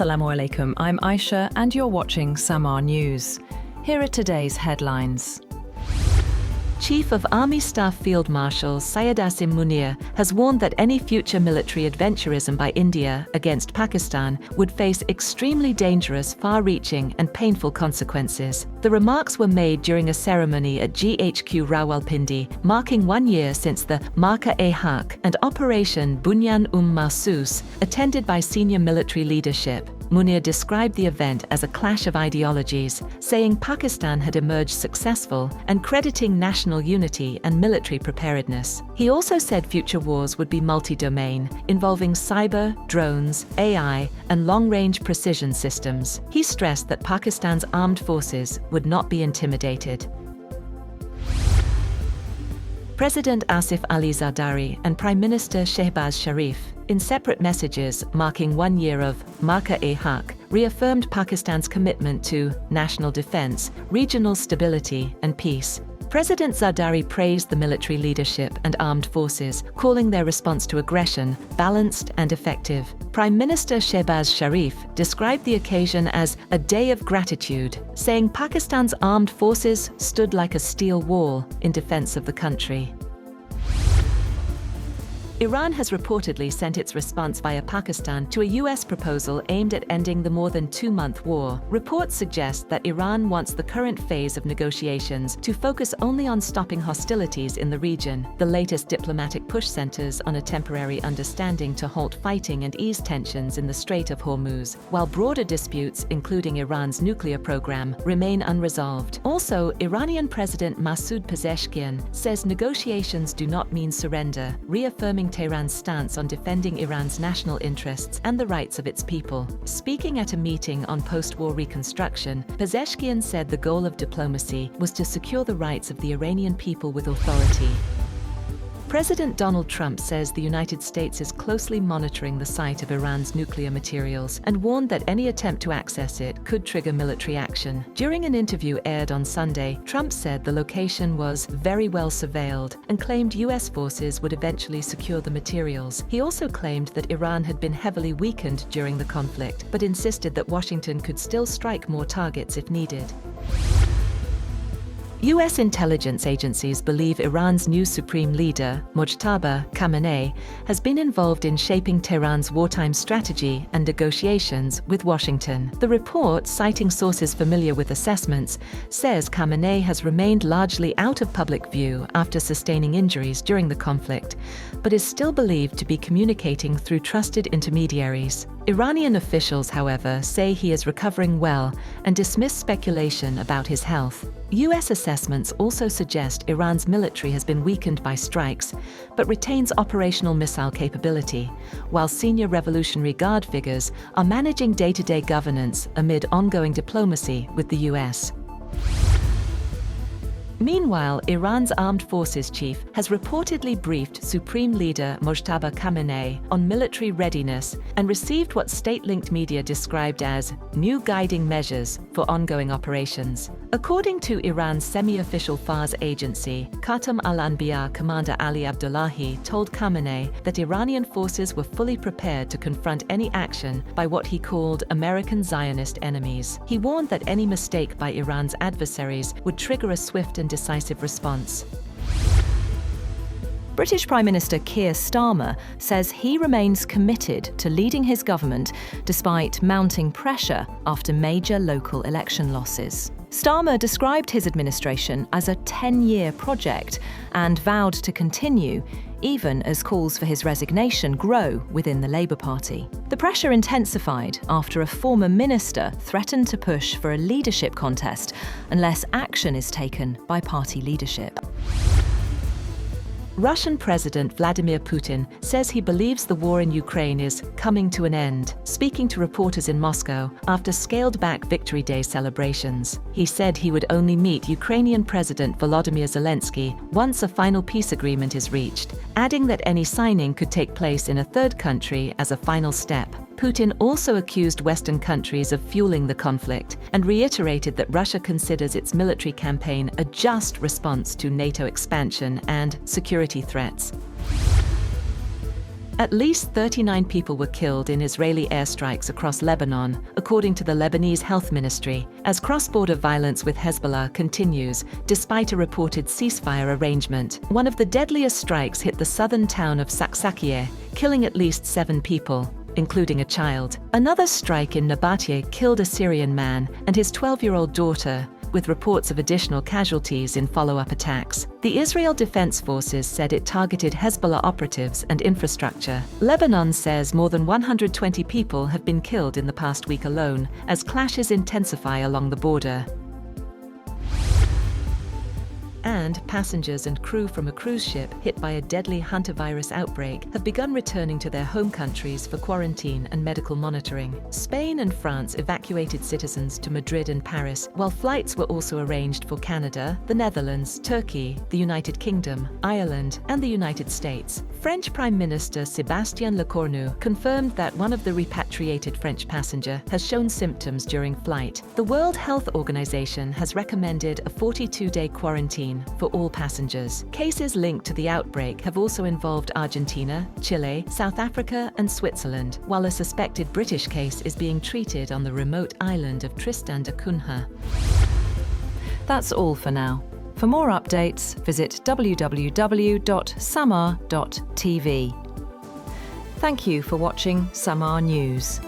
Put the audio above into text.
Assalamu alaikum, I'm Aisha and you're watching Samaa News. Here are today's headlines. Chief of Army Staff Field Marshal Syed Asim Munir has warned that any future military adventurism by India against Pakistan would face extremely dangerous, far-reaching and painful consequences. The remarks were made during a ceremony at GHQ Rawalpindi, marking 1 year since the Marka-e-Haq and Operation Bunyan Mahsus, attended by senior military leadership. Munir described the event as a clash of ideologies, saying Pakistan had emerged successful and crediting national unity and military preparedness. He also said future wars would be multi-domain, involving cyber, drones, AI, and long-range precision systems. He stressed that Pakistan's armed forces would not be intimidated. President Asif Ali Zardari and Prime Minister Shehbaz Sharif, in separate messages marking 1 year of Marka-e-Haq, reaffirmed Pakistan's commitment to national defense, regional stability, and peace. President Zardari praised the military leadership and armed forces, calling their response to aggression balanced and effective. Prime Minister Shehbaz Sharif described the occasion as a day of gratitude, saying Pakistan's armed forces stood like a steel wall in defense of the country. Iran has reportedly sent its response via Pakistan to a U.S. proposal aimed at ending the more than 2-month war. Reports suggest that Iran wants the current phase of negotiations to focus only on stopping hostilities in the region. The latest diplomatic push centers on a temporary understanding to halt fighting and ease tensions in the Strait of Hormuz, while broader disputes, including Iran's nuclear program, remain unresolved. Also, Iranian President Masoud Pezeshkian says negotiations do not mean surrender, reaffirming Tehran's stance on defending Iran's national interests and the rights of its people. Speaking at a meeting on post-war reconstruction, Pezeshkian said the goal of diplomacy was to secure the rights of the Iranian people with authority. President Donald Trump says the United States is closely monitoring the site of Iran's nuclear materials and warned that any attempt to access it could trigger military action. During an interview aired on Sunday, Trump said the location was very well surveilled and claimed U.S. forces would eventually secure the materials. He also claimed that Iran had been heavily weakened during the conflict, but insisted that Washington could still strike more targets if needed. U.S. intelligence agencies believe Iran's new supreme leader, Mojtaba Khamenei, has been involved in shaping Tehran's wartime strategy and negotiations with Washington. The report, citing sources familiar with assessments, says Khamenei has remained largely out of public view after sustaining injuries during the conflict, but is still believed to be communicating through trusted intermediaries. Iranian officials, however, say he is recovering well and dismiss speculation about his health. U.S. assessments also suggest Iran's military has been weakened by strikes, but retains operational missile capability, while senior Revolutionary Guard figures are managing day-to-day governance amid ongoing diplomacy with the U.S. Meanwhile, Iran's armed forces chief has reportedly briefed Supreme Leader Mojtaba Khamenei on military readiness and received what state-linked media described as new guiding measures for ongoing operations. According to Iran's semi-official Fars agency, Khatam al-Anbiya Commander Ali Abdullahi told Khamenei that Iranian forces were fully prepared to confront any action by what he called American Zionist enemies. He warned that any mistake by Iran's adversaries would trigger a swift and decisive response. British Prime Minister Keir Starmer says he remains committed to leading his government despite mounting pressure after major local election losses. Starmer described his administration as a 10-year project and vowed to continue, even as calls for his resignation grow within the Labour Party. The pressure intensified after a former minister threatened to push for a leadership contest unless action is taken by party leadership. Russian President Vladimir Putin says he believes the war in Ukraine is coming to an end, speaking to reporters in Moscow after scaled-back Victory Day celebrations. He said he would only meet Ukrainian President Volodymyr Zelensky once a final peace agreement is reached, adding that any signing could take place in a third country as a final step. Putin also accused Western countries of fueling the conflict and reiterated that Russia considers its military campaign a just response to NATO expansion and security threats. At least 39 people were killed in Israeli airstrikes across Lebanon, according to the Lebanese Health Ministry, as cross-border violence with Hezbollah continues, despite a reported ceasefire arrangement. One of the deadliest strikes hit the southern town of Saksakiyeh, killing at least 7 people, including a child. Another strike in Nabateh killed a Syrian man and his 12-year-old daughter, with reports of additional casualties in follow-up attacks. The Israel Defense Forces said it targeted Hezbollah operatives and infrastructure. Lebanon says more than 120 people have been killed in the past week alone, as clashes intensify along the border. And passengers and crew from a cruise ship hit by a deadly hantavirus outbreak have begun returning to their home countries for quarantine and medical monitoring. Spain and France evacuated citizens to Madrid and Paris, while flights were also arranged for Canada, the Netherlands, Turkey, the United Kingdom, Ireland, and the United States. French Prime Minister Sébastien Lecornu confirmed that one of the repatriated French passenger has shown symptoms during flight. The World Health Organization has recommended a 42-day quarantine for all passengers. Cases linked to the outbreak have also involved Argentina, Chile, South Africa, and Switzerland, while a suspected British case is being treated on the remote island of Tristan da Cunha. That's all for now. For more updates, visit www.samaa.tv. Thank you for watching Samaa News.